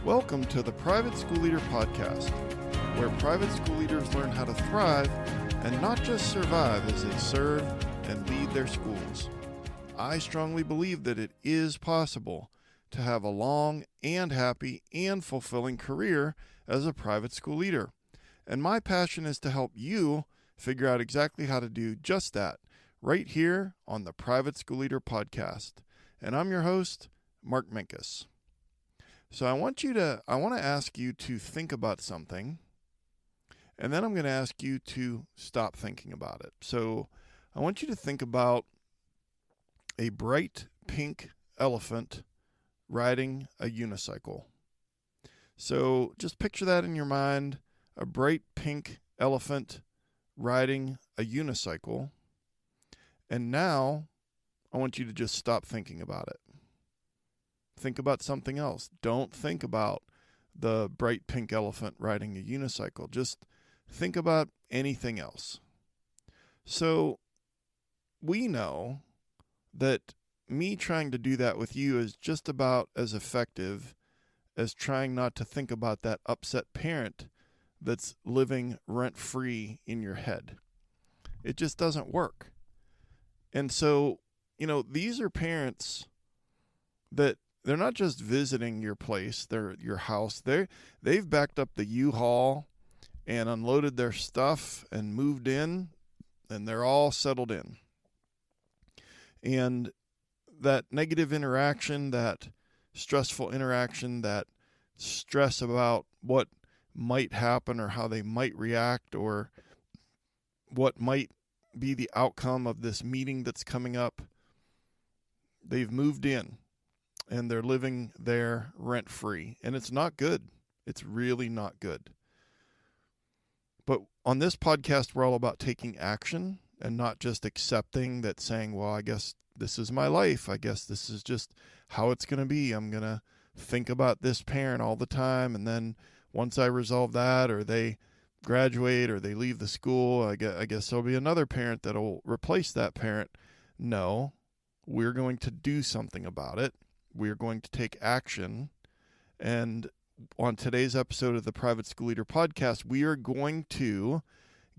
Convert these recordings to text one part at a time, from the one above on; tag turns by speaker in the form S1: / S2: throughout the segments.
S1: Welcome to the Private School Leader Podcast, where private school leaders learn how to thrive and not just survive as they serve and lead their schools. I strongly believe that it is possible to have a long and happy and fulfilling career as a private school leader. And my passion is to help you figure out exactly how to do just that right here on the Private School Leader Podcast. And I'm your host, Mark Minkus. So I want to ask you to think about something, and then I'm going to ask you to stop thinking about it. So I want you to think about a bright pink elephant riding a unicycle. So just picture that in your mind, a bright pink elephant riding a unicycle. And now I want you to just stop thinking about it. Think about something else. Don't think about the bright pink elephant riding a unicycle. Just think about anything else. So we know that me trying to do that with you is just about as effective as trying not to think about that upset parent that's living rent-free in your head. It just doesn't work. And so, these are parents that they're not just visiting your place, your house. They've backed up the U-Haul and unloaded their stuff and moved in, and they're all settled in. And that negative interaction, that stressful interaction, that stress about what might happen or how they might react or what might be the outcome of this meeting that's coming up, they've moved in. And they're living there rent-free. And it's not good. It's really not good. But on this podcast, we're all about taking action and not just accepting that, saying, well, I guess this is my life. I guess this is just how it's going to be. I'm going to think about this parent all the time. And then once I resolve that, or they graduate or they leave the school, I guess there'll be another parent that'll replace that parent. No, we're going to do something about it. We are going to take action. And on today's episode of the Private School Leader Podcast, we are going to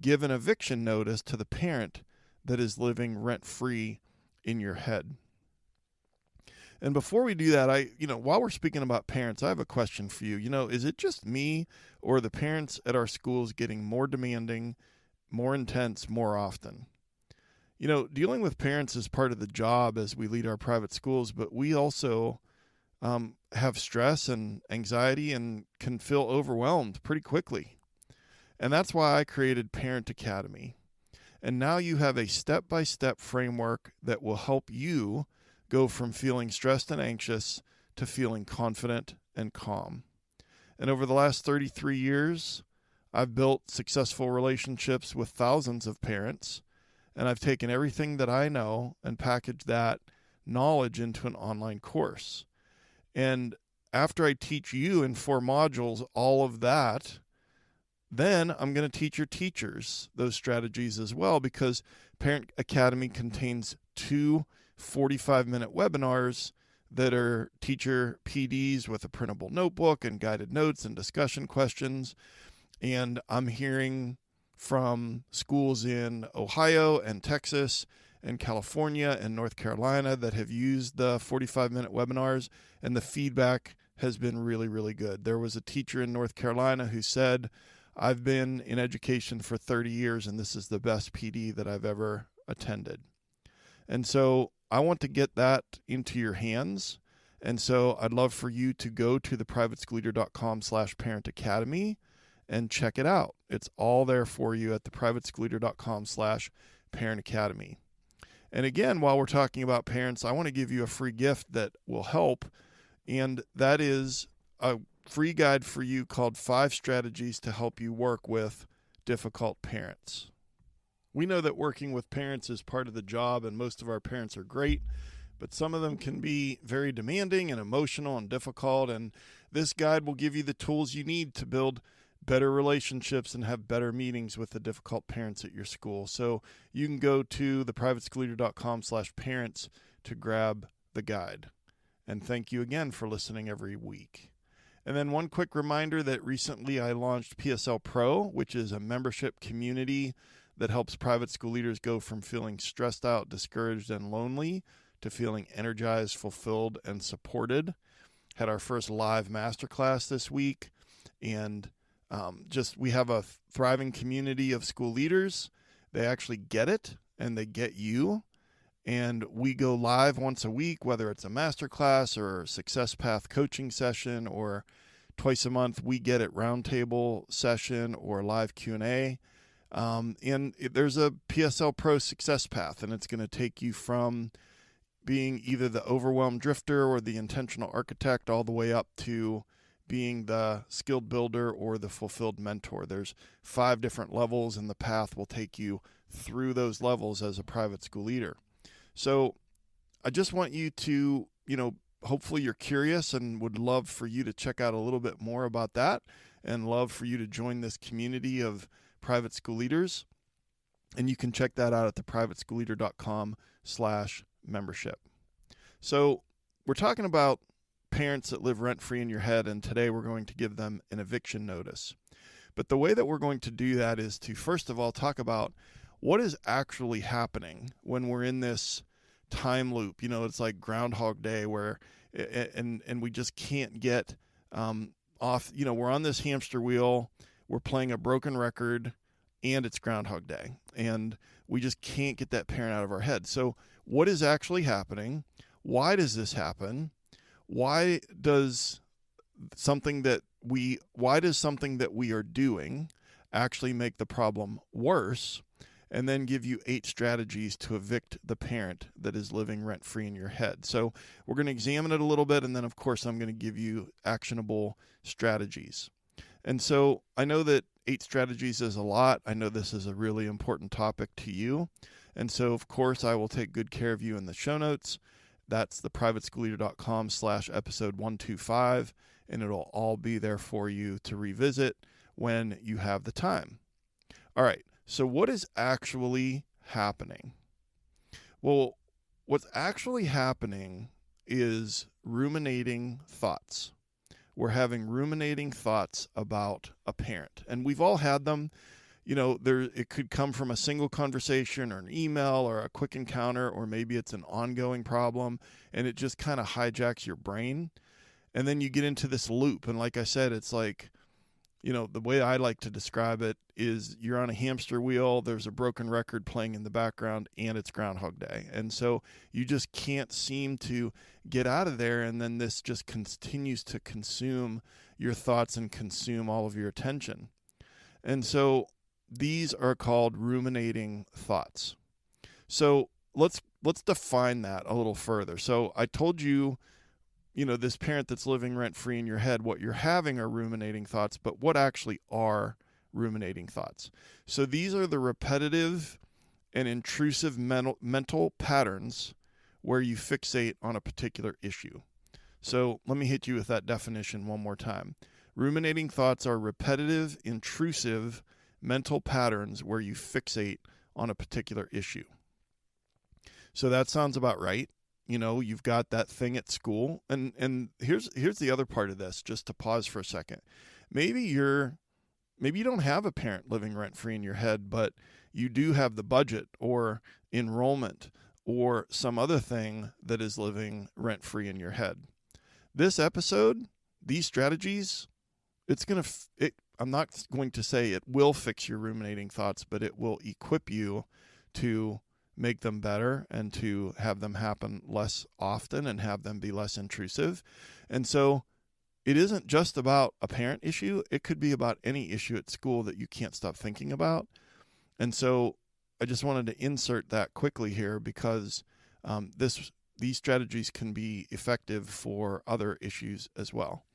S1: give an eviction notice to the parent that is living rent-free in your head. And before we do that, while we're speaking about parents, I have a question for you. Is it just me, or are the parents at our schools getting more demanding, more intense, more often? Dealing with parents is part of the job as we lead our private schools, but we also have stress and anxiety and can feel overwhelmed pretty quickly. And that's why I created Parent Academy. And now you have a step-by-step framework that will help you go from feeling stressed and anxious to feeling confident and calm. And over the last 33 years, I've built successful relationships with thousands of parents. And I've taken everything that I know and packaged that knowledge into an online course. And after I teach you in 4 modules all of that, then I'm going to teach your teachers those strategies as well, because Parent Academy contains 2 45-minute webinars that are teacher PDs with a printable notebook and guided notes and discussion questions. And I'm hearing from schools in Ohio and Texas and California and North Carolina that have used the 45-minute webinars, and the feedback has been really, really good. There was a teacher in North Carolina who said, I've been in education for 30 years, and this is the best PD that I've ever attended. And so I want to get that into your hands. And so I'd love for you to go to theprivateschoolleader.com/Parent Academy and check it out. It's all there for you at theprivateschoolleader.com/Parent Academy. And again, while we're talking about parents, I want to give you a free gift that will help. And that is a free guide for you called 5 Strategies to Help You Work with Difficult Parents. We know that working with parents is part of the job, and most of our parents are great, but some of them can be very demanding and emotional and difficult. And this guide will give you the tools you need to build better relationships and have better meetings with the difficult parents at your school. So you can go to theprivateschoolleader.com/parents to grab the guide. And thank you again for listening every week. And then one quick reminder that recently I launched PSL Pro, which is a membership community that helps private school leaders go from feeling stressed out, discouraged, and lonely to feeling energized, fulfilled, and supported. Had our first live masterclass this week, and we have a thriving community of school leaders. They actually get it, and they get you. And we go live once a week, whether it's a masterclass or a Success Path coaching session, or twice a month we get it roundtable session or live Q&A. And there's a PSL Pro Success Path, and it's going to take you from being either the overwhelmed drifter or the intentional architect all the way up to being the skilled builder or the fulfilled mentor. There's 5 different levels, and the path will take you through those levels as a private school leader. So I just want you to, hopefully you're curious and would love for you to check out a little bit more about that, and love for you to join this community of private school leaders. And you can check that out at theprivateschoolleader.com/membership. So we're talking about parents that live rent-free in your head, and today we're going to give them an eviction notice. But the way that we're going to do that is to, first of all, talk about what is actually happening when we're in this time loop. It's like Groundhog Day, where and we just can't get off. We're on this hamster wheel, we're playing a broken record, and it's Groundhog Day, and we just can't get that parent out of our head. So what is actually happening? Why does this happen? Why does something that we are doing actually make the problem worse? And then give you 8 strategies to evict the parent that is living rent-free in your head. So we're going to examine it a little bit, and then, of course, I'm going to give you actionable strategies. And so I know that 8 strategies is a lot. I know this is a really important topic to you. And so, of course, I will take good care of you in the show notes. That's theprivateschoolleader.com/episode 125, and it'll all be there for you to revisit when you have the time. All right. So what is actually happening? Well, what's actually happening is ruminating thoughts. We're having ruminating thoughts about a parent, and we've all had them. It could come from a single conversation or an email or a quick encounter, or maybe it's an ongoing problem, and it just kind of hijacks your brain. And then you get into this loop. And like I said, it's like, the way I like to describe it is you're on a hamster wheel, there's a broken record playing in the background, and it's Groundhog Day. And so you just can't seem to get out of there, and then this just continues to consume your thoughts and consume all of your attention. And so these are called ruminating thoughts. So let's define that a little further. So I told you, this parent that's living rent-free in your head, what you're having are ruminating thoughts, but what actually are ruminating thoughts? So these are the repetitive and intrusive mental patterns where you fixate on a particular issue. So let me hit you with that definition one more time. Ruminating thoughts are repetitive, intrusive mental patterns where you fixate on a particular issue. So that sounds about right. You've got that thing at school, and here's the other part of this, just to pause for a second. Maybe you don't have a parent living rent-free in your head, but you do have the budget or enrollment or some other thing that is living rent-free in your head. This episode, these strategies, I'm not going to say it will fix your ruminating thoughts, but it will equip you to make them better and to have them happen less often and have them be less intrusive. And so it isn't just about a parent issue. It could be about any issue at school that you can't stop thinking about. And so I just wanted to insert that quickly here because these strategies can be effective for other issues as well.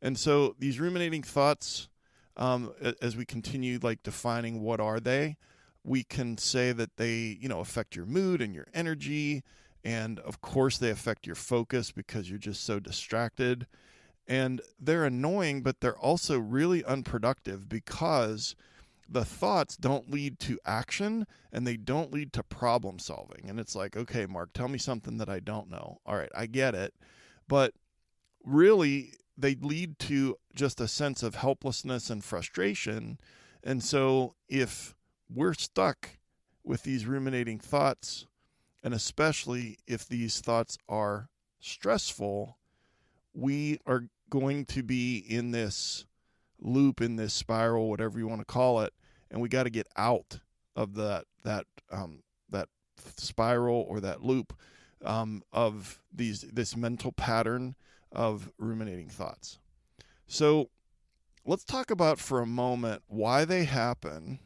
S1: And so these ruminating thoughts, as we continue defining what are they, we can say that they, affect your mood and your energy. And of course they affect your focus because you're just so distracted. And they're annoying, but they're also really unproductive because the thoughts don't lead to action and they don't lead to problem solving. And it's like, okay, Mark, tell me something that I don't know. All right, I get it. But really, they lead to just a sense of helplessness and frustration. And so if we're stuck with these ruminating thoughts, and especially if these thoughts are stressful, we are going to be in this loop, in this spiral, whatever you want to call it, and we got to get out of that spiral or that loop of this mental pattern of ruminating thoughts. So let's talk about for a moment why they happen,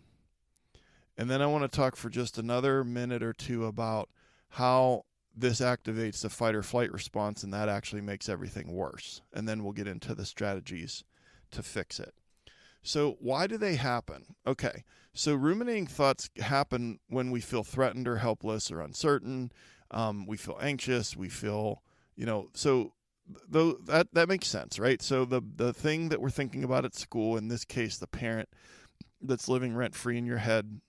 S1: and then I want to talk for just another minute or two about how this activates the fight or flight response, and that actually makes everything worse. And then we'll get into the strategies to fix it. So why do they happen? Okay, so ruminating thoughts happen when we feel threatened or helpless or uncertain. We feel anxious. We feel, so though that makes sense, right? So the thing that we're thinking about at school, in this case, the parent that's living rent-free in your head,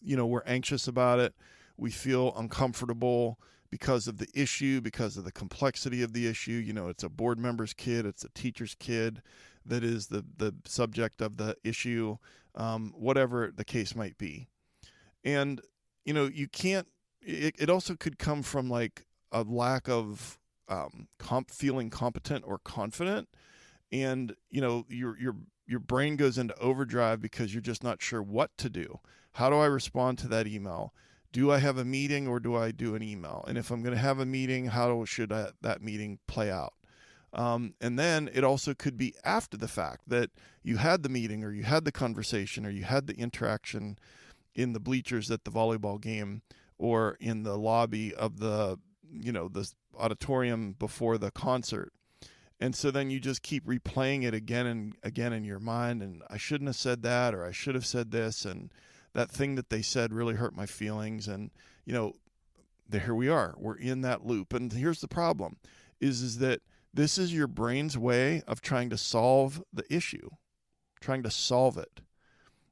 S1: we're anxious about it. We feel uncomfortable because of the issue, because of the complexity of the issue. It's a board member's kid, it's a teacher's kid that is the subject of the issue, whatever the case might be. And, you can't, it also could come from like a lack of feeling competent or confident. And, your brain goes into overdrive because you're just not sure what to do. How do I respond to that email? Do I have a meeting or do I do an email? And if I'm going to have a meeting, how should that meeting play out? And then it also could be after the fact that you had the meeting or you had the conversation or you had the interaction in the bleachers at the volleyball game or in the lobby of the auditorium before the concert. And so then you just keep replaying it again and again in your mind. And I shouldn't have said that, or I should have said this. And that thing that they said really hurt my feelings. And, here we are. We're in that loop. And here's the problem is that this is your brain's way of trying to solve the issue, trying to solve it.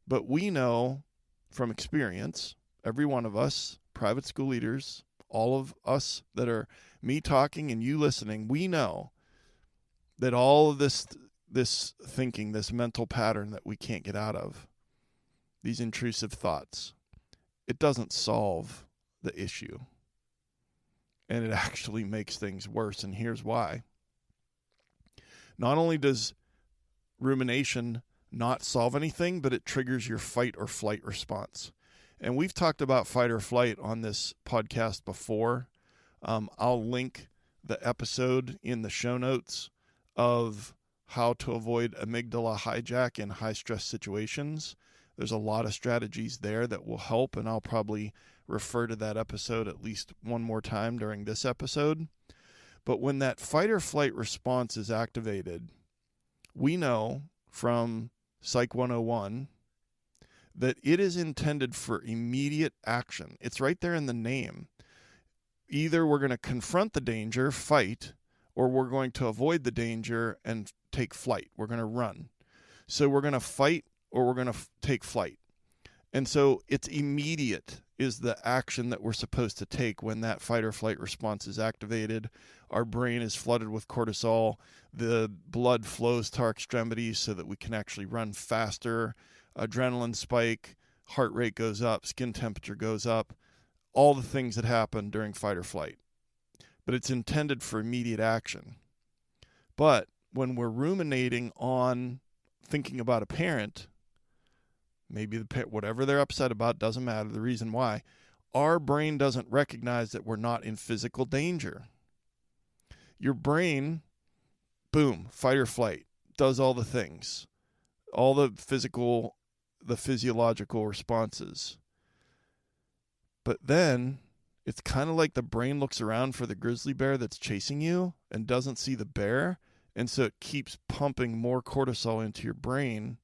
S1: But we know from experience, every one of us, private school leaders, all of us that are me talking and you listening, we know that all of this thinking, this mental pattern that we can't get out of, these intrusive thoughts, it doesn't solve the issue. And it actually makes things worse. And here's why. Not only does rumination not solve anything, but it triggers your fight or flight response. And we've talked about fight or flight on this podcast before. I'll link the episode in the show notes of how to avoid amygdala hijack in high-stress situations. There's a lot of strategies there that will help, and I'll probably refer to that episode at least one more time during this episode. But when that fight or flight response is activated, we know from Psych 101 that it is intended for immediate action. It's right there in the name. Either we're going to confront the danger, fight, or we're going to avoid the danger and take flight. We're going to run. So we're going to fight or we're going to take flight. And so it's immediate is the action that we're supposed to take when that fight or flight response is activated. Our brain is flooded with cortisol. The blood flows to our extremities so that we can actually run faster. Adrenaline spike, heart rate goes up, skin temperature goes up, all the things that happen during fight or flight. But it's intended for immediate action. But when we're ruminating on thinking about a parent, maybe whatever they're upset about, doesn't matter, the reason why, our brain doesn't recognize that we're not in physical danger. Your brain, boom, fight or flight, does all the things, all the physiological responses. But then it's kind of like the brain looks around for the grizzly bear that's chasing you and doesn't see the bear. And so it keeps pumping more cortisol into your brain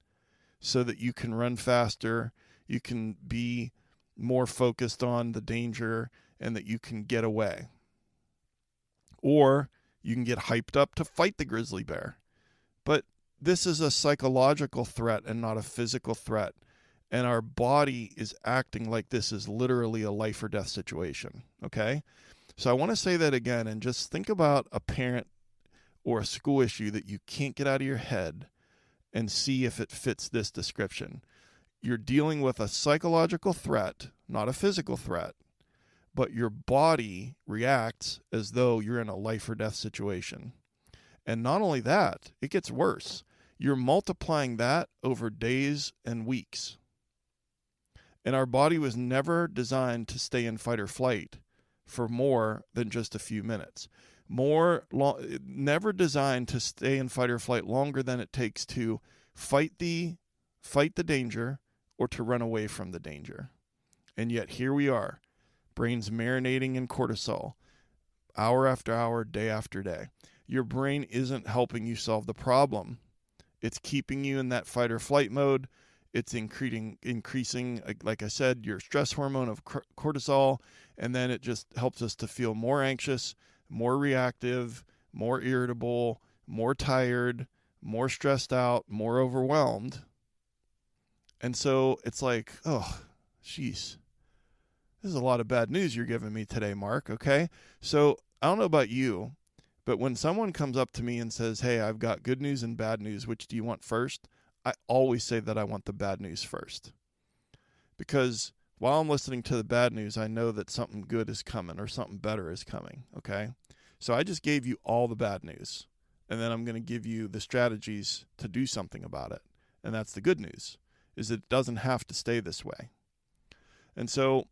S1: so that you can run faster, you can be more focused on the danger, and that you can get away. Or you can get hyped up to fight the grizzly bear. But this is a psychological threat and not a physical threat. And our body is acting like this is literally a life or death situation, okay? So I want to say that again and just think about a parent or a school issue that you can't get out of your head and see if it fits this description. You're dealing with a psychological threat, not a physical threat, but your body reacts as though you're in a life or death situation. And not only that, it gets worse. You're multiplying that over days and weeks. And our body was never designed to stay in fight or flight for more than just a few minutes. Never designed to stay in fight or flight longer than it takes to fight the danger or to run away from the danger. And yet here we are, brains marinating in cortisol, hour after hour, day after day. Your brain isn't helping you solve the problem. It's keeping you in that fight or flight mode. It's increasing, like I said, your stress hormone of cortisol, and then it just helps us to feel more anxious, more reactive, more irritable, more tired, more stressed out, more overwhelmed. And so it's like, oh, jeez, this is a lot of bad news you're giving me today, Mark, okay? So I don't know about you, but when someone comes up to me and says, hey, I've got good news and bad news, which do you want first? I always say that I want the bad news first. Because while I'm listening to the bad news, I know that something good is coming or something better is coming, okay? So I just gave you all the bad news, and then I'm going to give you the strategies to do something about it. And that's the good news, is it doesn't have to stay this way. And so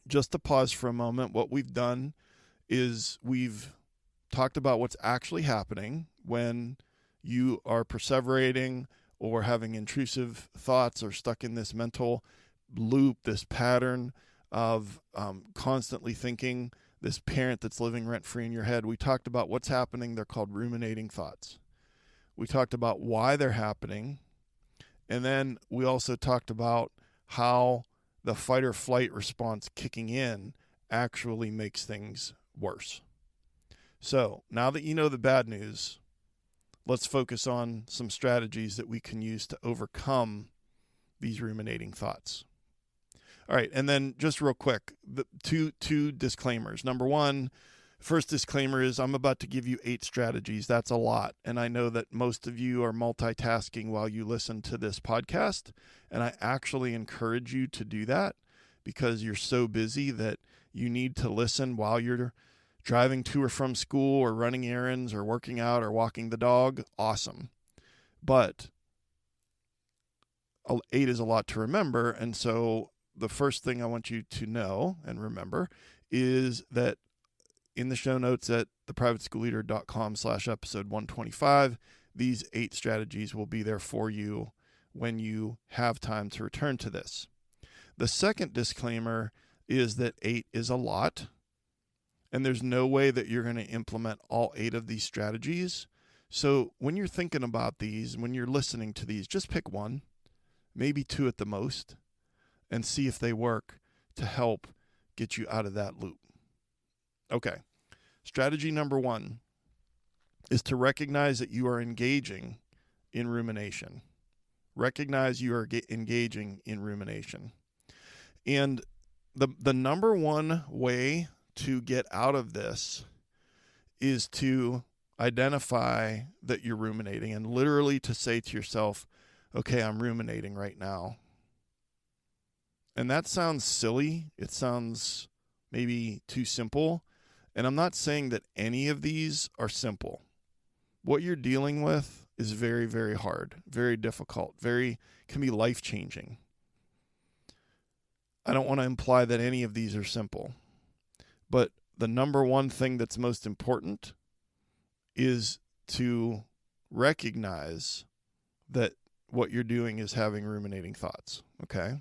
S1: just to pause for a moment, what we've done is we've talked about what's actually happening when you are perseverating or having intrusive thoughts or stuck in this mental loop, this pattern of constantly thinking, this parent that's living rent-free in your head. We talked about what's happening. They're called ruminating thoughts. We talked about why they're happening. And then we also talked about how the fight or flight response kicking in actually makes things worse. So now that you know the bad news, let's focus on some strategies that we can use to overcome these ruminating thoughts. All right, and then just real quick, the two disclaimers. Number one, first disclaimer is I'm about to give you 8 strategies. That's a lot, and I know that most of you are multitasking while you listen to this podcast, and I actually encourage you to do that because you're so busy that you need to listen while you're driving to or from school or running errands or working out or walking the dog. Awesome. But 8 is a lot to remember. And so the first thing I want you to know and remember is that in the show notes at theprivateschoolleader.com/episode 125, these 8 strategies will be there for you when you have time to return to this. The second disclaimer is that 8 is a lot. And there's no way that you're going to implement all 8 of these strategies. So when you're thinking about these, when you're listening to these, just pick 1, maybe 2 at the most, and see if they work to help get you out of that loop. Okay. Strategy number 1 is to recognize that you are engaging in rumination. Recognize you are engaging in rumination. And the number one way to get out of this is to identify that you're ruminating and literally to say to yourself, okay, I'm ruminating right now. And that sounds silly. It sounds maybe too simple. And I'm not saying that any of these are simple. What you're dealing with is very, very hard, very difficult, can be life-changing. I don't want to imply that any of these are simple. But the number one thing that's most important is to recognize that what you're doing is having ruminating thoughts, okay?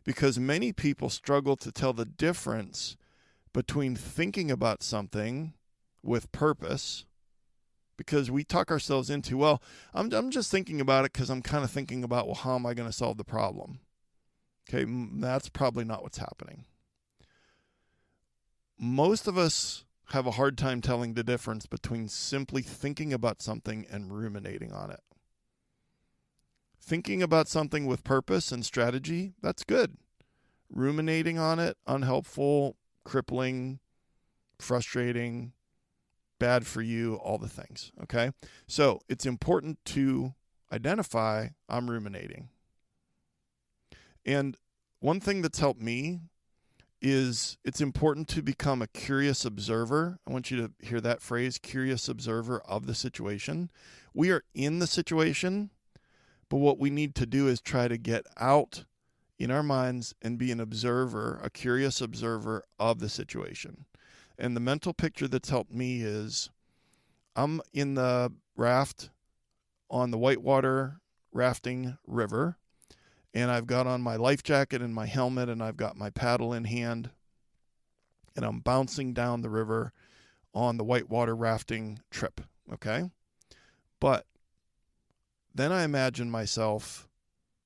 S1: Because many people struggle to tell the difference between thinking about something with purpose, because we talk ourselves into, well, I'm just thinking about it because I'm kind of thinking about, well, how am I going to solve the problem? Okay, that's probably not what's happening. Most of us have a hard time telling the difference between simply thinking about something and ruminating on it. Thinking about something with purpose and strategy, that's good. Ruminating on it, unhelpful, crippling, frustrating, bad for you, all the things, okay? So it's important to identify I'm ruminating. And one thing that's helped me is it's important to become a curious observer. I want you to hear that phrase, curious observer of the situation. We are in the situation, but what we need to do is try to get out in our minds and be an observer, a curious observer of the situation. And the mental picture that's helped me is I'm in the raft on the whitewater rafting river, and I've got on my life jacket and my helmet, and I've got my paddle in hand, and I'm bouncing down the river on the whitewater rafting trip, okay? But then I imagine myself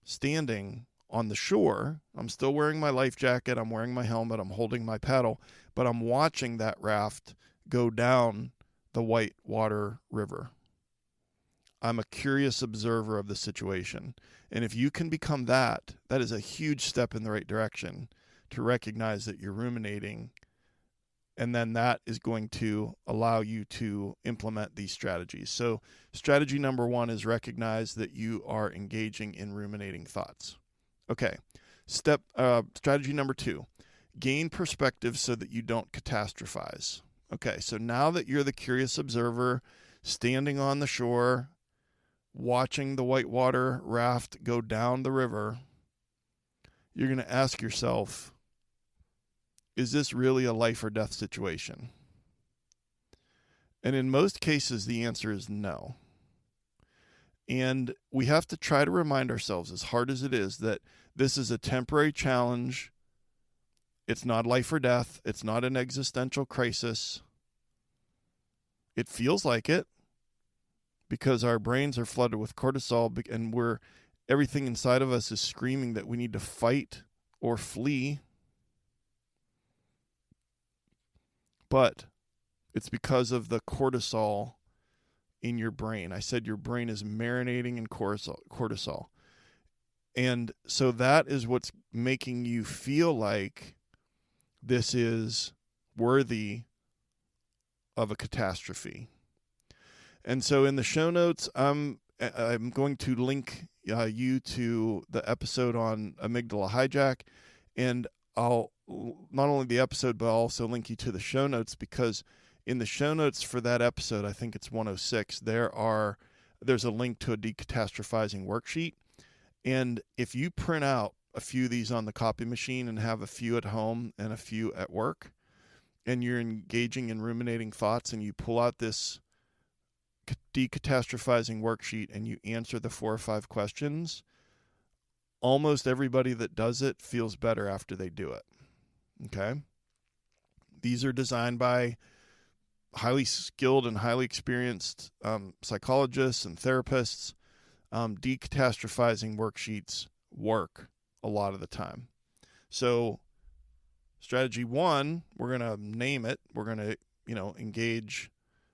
S1: standing on the shore. I'm still wearing my life jacket, I'm wearing my helmet, I'm holding my paddle, but I'm watching that raft go down the whitewater river. I'm a curious observer of the situation. And if you can become that, that is a huge step in the right direction to recognize that you're ruminating. And then that is going to allow you to implement these strategies. So strategy number 1 is recognize that you are engaging in ruminating thoughts. Okay, strategy number 2, gain perspective so that you don't catastrophize. Okay, so now that you're the curious observer, standing on the shore, watching the whitewater raft go down the river, you're going to ask yourself, is this really a life or death situation? And in most cases, the answer is no. And we have to try to remind ourselves, as hard as it is, that this is a temporary challenge. It's not life or death. It's not an existential crisis. It feels like it because our brains are flooded with cortisol, and everything inside of us is screaming that we need to fight or flee. But it's because of the cortisol in your brain. I said your brain is marinating in cortisol. And so that is what's making you feel like this is worthy of a catastrophe. And so in the show notes, I'm going to link you to the episode on amygdala hijack, and I'll not only the episode, but I'll also link you to the show notes, because in the show notes for that episode, I think it's 106, there's a link to a decatastrophizing worksheet. And if you print out a few of these on the copy machine and have a few at home and a few at work, and you're engaging in ruminating thoughts, and you pull out this decatastrophizing worksheet and you answer the 4 or 5 questions, almost everybody that does it feels better after they do it. Okay? These are designed by highly skilled and highly experienced psychologists and therapists. Decatastrophizing worksheets work a lot of the time. So strategy 1, we're going to name it. We're going to, engage.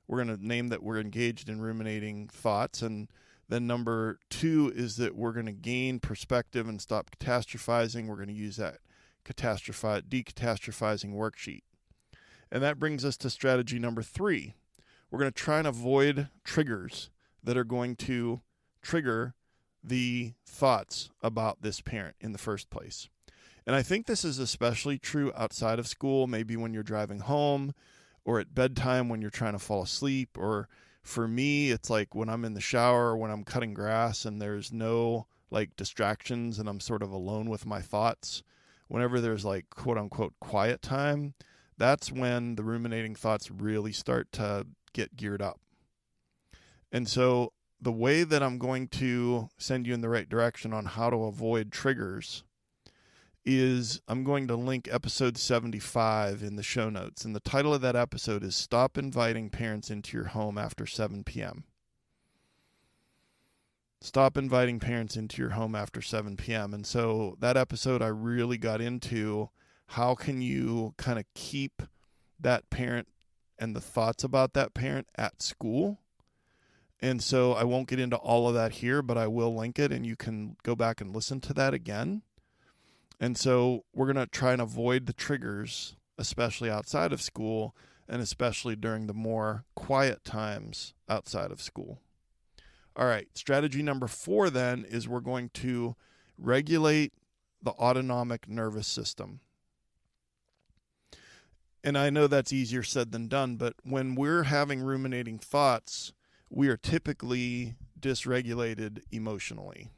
S1: We're going to name that we're engaged in ruminating thoughts. And then number 2 is that we're going to gain perspective and stop catastrophizing. We're going to use that decatastrophizing worksheet. And that brings us to strategy number 3. We're going to try and avoid triggers that are going to trigger the thoughts about this parent in the first place. And I think this is especially true outside of school, maybe when you're driving home or at bedtime when you're trying to fall asleep. Or for me, it's like when I'm in the shower or when I'm cutting grass and there's no distractions and I'm sort of alone with my thoughts. Whenever there's quote unquote quiet time, that's when the ruminating thoughts really start to get geared up. And so the way that I'm going to send you in the right direction on how to avoid triggers is I'm going to link episode 75 in the show notes. And the title of that episode is Stop Inviting Parents into Your Home After 7 p.m. Stop inviting parents into your home after 7 p.m. And so that episode, I really got into how can you kind of keep that parent and the thoughts about that parent at school. And so I won't get into all of that here, but I will link it and you can go back and listen to that again. And so we're going to try and avoid the triggers, especially outside of school, and especially during the more quiet times outside of school. All right, strategy number 4 then is we're going to regulate the autonomic nervous system. And I know that's easier said than done, but when we're having ruminating thoughts, we are typically dysregulated emotionally.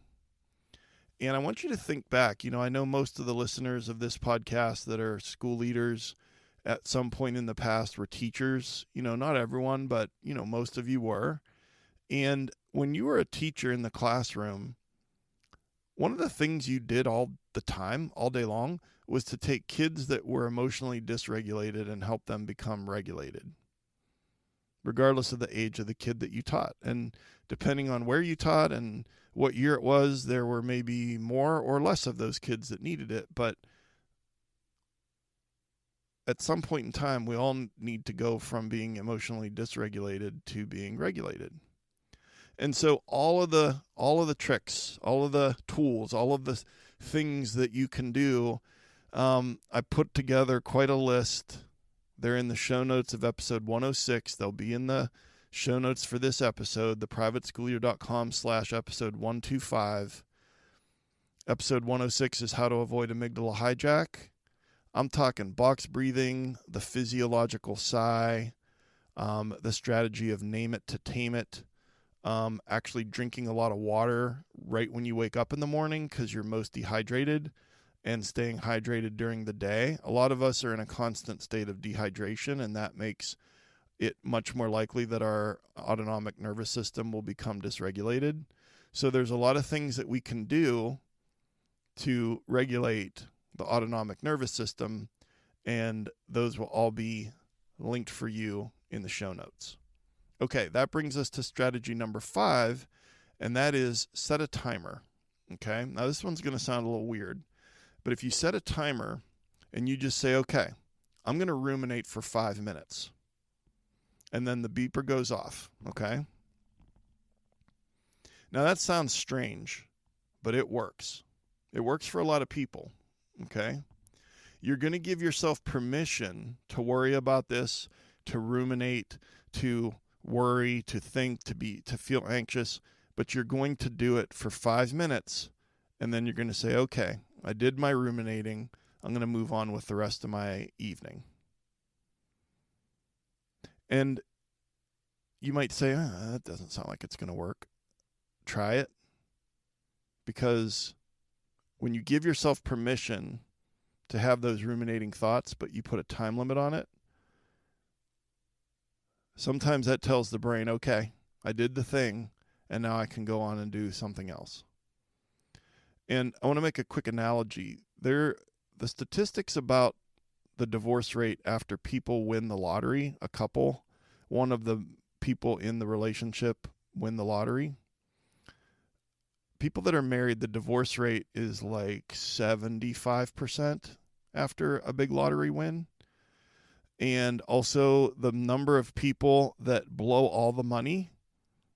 S1: And I want you to think back. I know most of the listeners of this podcast that are school leaders at some point in the past were teachers. Not everyone, but, most of you were. And when you were a teacher in the classroom, one of the things you did all the time, all day long, was to take kids that were emotionally dysregulated and help them become regulated, regardless of the age of the kid that you taught. And depending on where you taught and what year it was, there were maybe more or less of those kids that needed it. But at some point in time, we all need to go from being emotionally dysregulated to being regulated. And so all of the tricks, all of the tools, all of the things that you can do, I put together quite a list. They're in the show notes of episode 106. They'll be in the show notes for this episode, theprivateschoolyard.com/episode 125. Episode 106 is how to avoid amygdala hijack. I'm talking box breathing, the physiological sigh, the strategy of name it to tame it, actually drinking a lot of water right when you wake up in the morning because you're most dehydrated, and staying hydrated during the day. A lot of us are in a constant state of dehydration, and that makes it much more likely that our autonomic nervous system will become dysregulated. So there's a lot of things that we can do to regulate the autonomic nervous system, and those will all be linked for you in the show notes. Okay, that brings us to strategy number 5, and that is set a timer. Okay, now this one's going to sound a little weird, but if you set a timer and you just say, okay, I'm going to ruminate for 5 minutes, and then the beeper goes off, okay? Now that sounds strange, but it works. It works for a lot of people, okay? You're going to give yourself permission to worry about this, to ruminate, to worry, to think, to feel anxious, but you're going to do it for 5 minutes, and then you're going to say, okay, I did my ruminating. I'm going to move on with the rest of my evening. And you might say, that doesn't sound like it's going to work. Try it. Because when you give yourself permission to have those ruminating thoughts, but you put a time limit on it, sometimes that tells the brain, okay, I did the thing, and now I can go on and do something else. And I want to make a quick analogy. The statistics about the divorce rate after people win the lottery, a couple, one of the people in the relationship win the lottery. People that are married, the divorce rate is like 75% after a big lottery win. And also the number of people that blow all the money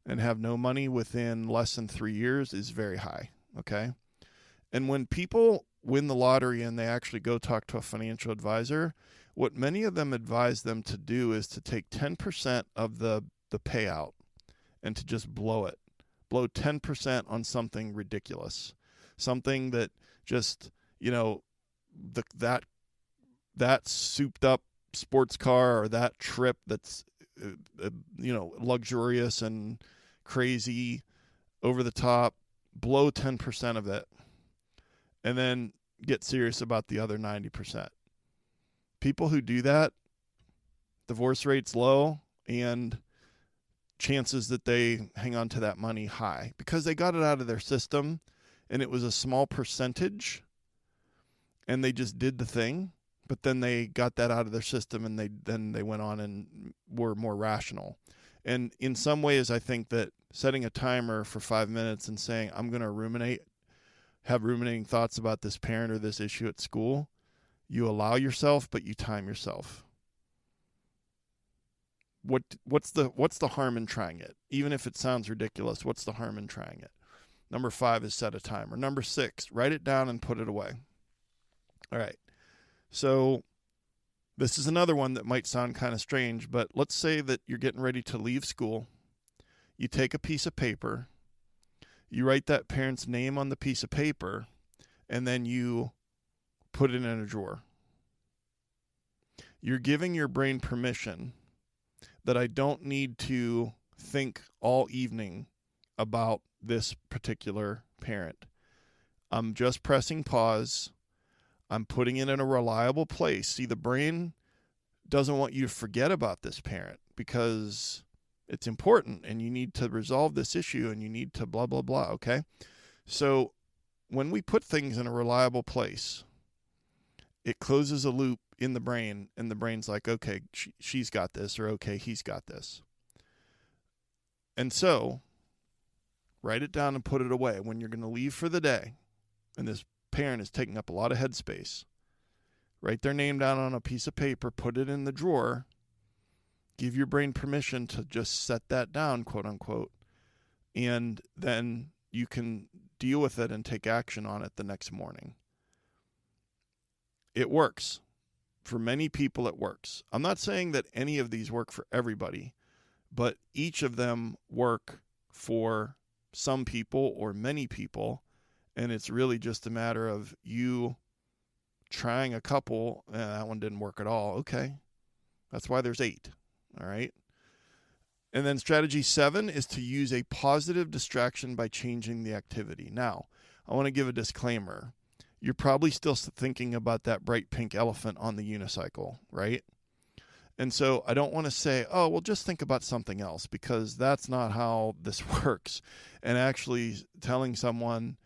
S1: and have no money within less than 3 years is very high, okay? And when people win the lottery and they actually go talk to a financial advisor, what many of them advise them to do is to take 10% of the payout and to just blow it. Blow 10% on something ridiculous. Something that just, that souped up sports car or that trip that's, luxurious and crazy, over the top, blow 10% of it. And then get serious about the other 90%. People who do that, divorce rate's low, and chances that they hang on to that money high because they got it out of their system and it was a small percentage and they just did the thing, but then they got that out of their system and they went on and were more rational. And in some ways, I think that setting a timer for 5 minutes and saying, I'm going to have ruminating thoughts about this parent or this issue at school, you allow yourself, but you time yourself. What's the harm in trying it? Even if it sounds ridiculous, what's the harm in trying it? Number 5 is set a timer. Number 6, write it down and put it away. All right. So This is another one that might sound kind of strange, but let's say that you're getting ready to leave school. You take a piece of paper, you write that parent's name on the piece of paper, and then you put it in a drawer. You're giving your brain permission that I don't need to think all evening about this particular parent. I'm just pressing pause. I'm putting it in a reliable place. See, the brain doesn't want you to forget about this parent because it's important and you need to resolve this issue and you need to blah, blah, blah, okay? So when we put things in a reliable place, it closes a loop in the brain, and the brain's like, okay, she's got this, or okay, he's got this. And so write it down and put it away. When you're going to leave for the day, and this parent is taking up a lot of headspace, write their name down on a piece of paper, put it in the drawer, give your brain permission to just set that down, quote unquote, and then you can deal with it and take action on it the next morning. It works. For many people, it works. I'm not saying that any of these work for everybody, but each of them work for some people or many people, and it's really just a matter of you trying a couple, and that one didn't work at all. Okay, that's why there's 8, all right? And then strategy 7 is to use a positive distraction by changing the activity. Now, I want to give a disclaimer. You're probably still thinking about that bright pink elephant on the unicycle, right? And so I don't want to say, oh, well, just think about something else, because that's not how this works. And actually telling someone,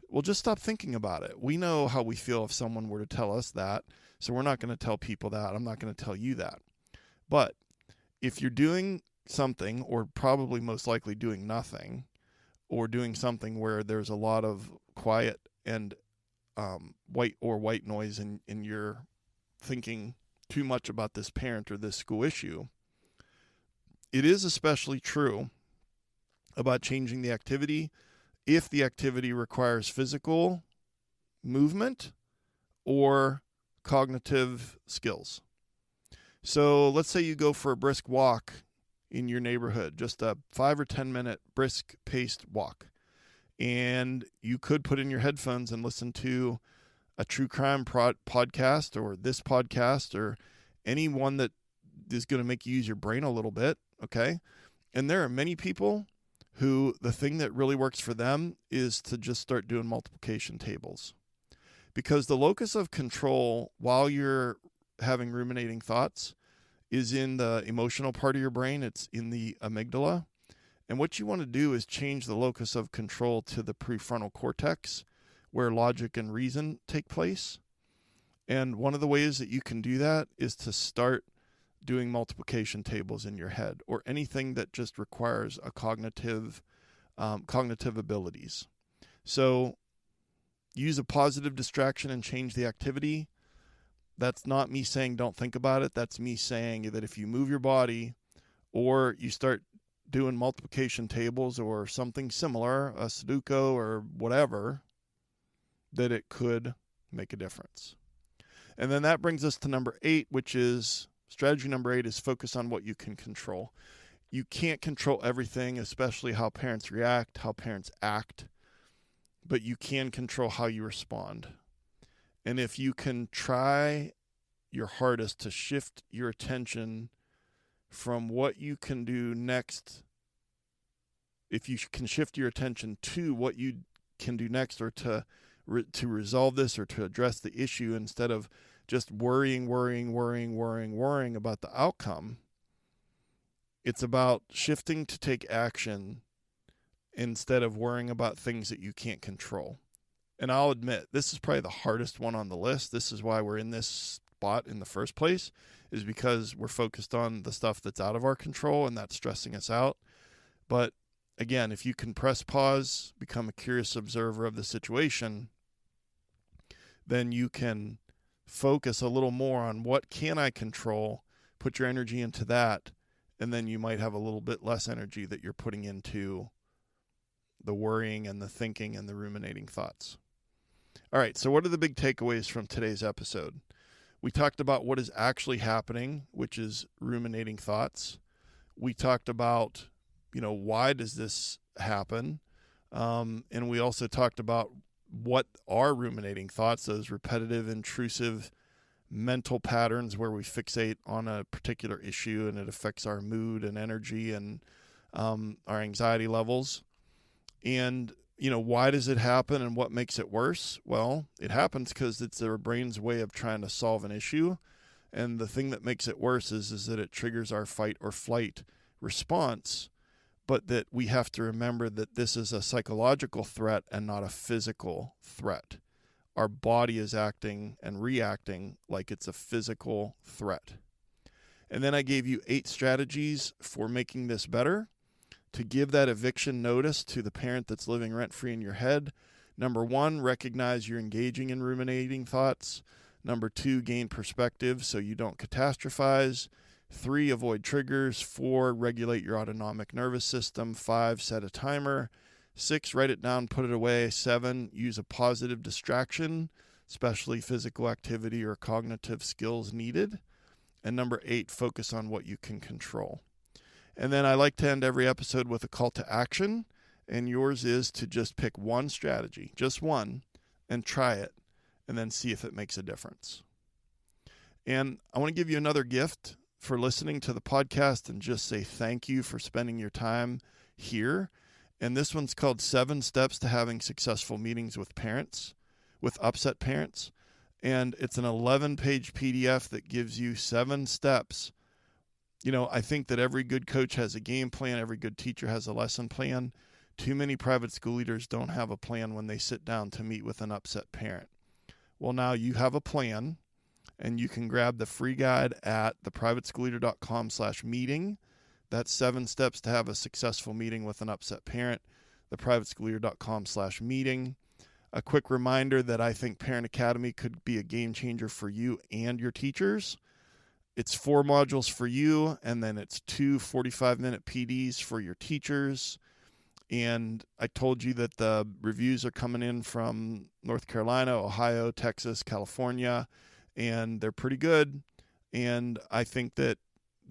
S1: well, just stop thinking about it. We know how we feel if someone were to tell us that, so we're not going to tell people that. I'm not going to tell you that. But if you're doing something, or probably most likely doing nothing, or doing something where there's a lot of quiet and white noise and you're thinking too much about this parent or this school issue, it is especially true about changing the activity if the activity requires physical movement or cognitive skills. So let's say you go for a brisk walk in your neighborhood, just a 5 or 10 minute brisk paced walk. And you could put in your headphones and listen to a true crime podcast, or this podcast, or any one that is going to make you use your brain a little bit, okay? And there are many people who the thing that really works for them is to just start doing multiplication tables. Because the locus of control while you're having ruminating thoughts is in the emotional part of your brain. It's in the amygdala. And what you want to do is change the locus of control to the prefrontal cortex, where logic and reason take place. And one of the ways that you can do that is to start doing multiplication tables in your head, or anything that just requires a cognitive abilities. So use a positive distraction and change the activity. That's not me saying don't think about it. That's me saying that if you move your body, or you start doing multiplication tables or something similar, a Sudoku or whatever, that it could make a difference. And then that brings us to number 8, which is strategy number 8 is focus on what you can control. You can't control everything, especially how parents react, how parents act, but you can control how you respond. And if you can try your hardest to shift your attention from what you can do next, if you can shift your attention to what you can do next, or to resolve this, or to address the issue, instead of just worrying about the outcome, it's about shifting to take action instead of worrying about things that you can't control. And I'll admit, this is probably the hardest one on the list. This is why we're in this spot in the first place, is because we're focused on the stuff that's out of our control, and that's stressing us out. But again, if you can press pause, become a curious observer of the situation, then you can focus a little more on what can I control, put your energy into that, and then you might have a little bit less energy that you're putting into the worrying and the thinking and the ruminating thoughts. All right, so what are the big takeaways from today's episode? We talked about what is actually happening, which is ruminating thoughts. We talked about, why does this happen? And we also talked about what are ruminating thoughts, those repetitive, intrusive mental patterns where we fixate on a particular issue and it affects our mood and energy and our anxiety levels. And, why does it happen and what makes it worse? Well, it happens because it's our brain's way of trying to solve an issue. And the thing that makes it worse is that it triggers our fight or flight response, but that we have to remember that this is a psychological threat and not a physical threat. Our body is acting and reacting like it's a physical threat. And then I gave you 8 strategies for making this better. To give that eviction notice to the parent that's living rent-free in your head. Number 1, recognize you're engaging in ruminating thoughts. Number 2, gain perspective so you don't catastrophize. 3, avoid triggers. 4, regulate your autonomic nervous system. 5, set a timer. 6, write it down, put it away. 7, use a positive distraction, especially physical activity or cognitive skills needed. And number 8, focus on what you can control. And then I like to end every episode with a call to action. And yours is to just pick one strategy, just one, and try it, and then see if it makes a difference. And I want to give you another gift for listening to the podcast and just say thank you for spending your time here. And this one's called 7 Steps to Having Successful Meetings with Parents, with Upset Parents. And it's an 11-page PDF that gives you 7 steps. I think that every good coach has a game plan. Every good teacher has a lesson plan. Too many private school leaders don't have a plan when they sit down to meet with an upset parent. Well, now you have a plan, and you can grab the free guide at theprivateschoolleader.com/meeting. That's 7 steps to have a successful meeting with an upset parent, theprivateschoolleader.com/meeting. A quick reminder that I think Parent Academy could be a game changer for you and your teachers. It's 4 modules for you, and then it's 2 45-minute PDs for your teachers. And I told you that the reviews are coming in from North Carolina, Ohio, Texas, California, and they're pretty good. And I think that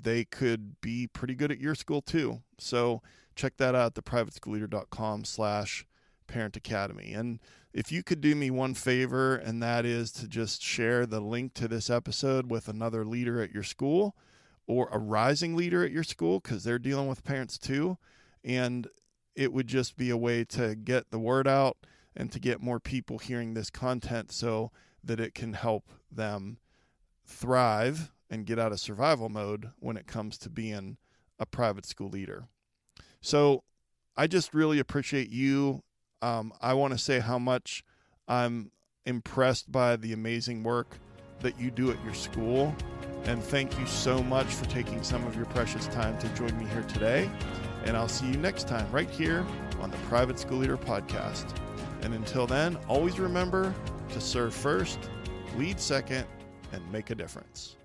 S1: they could be pretty good at your school too. So check that out at theprivateschoolleader.com/Parent Academy. And if you could do me one favor, and that is to just share the link to this episode with another leader at your school or a rising leader at your school, because they're dealing with parents too. And it would just be a way to get the word out and to get more people hearing this content so that it can help them thrive and get out of survival mode when it comes to being a private school leader. So I just really appreciate you. I want to say how much I'm impressed by the amazing work that you do at your school. And thank you so much for taking some of your precious time to join me here today. And I'll see you next time right here on the Private School Leader Podcast. And until then, always remember to serve first, lead second, and make a difference.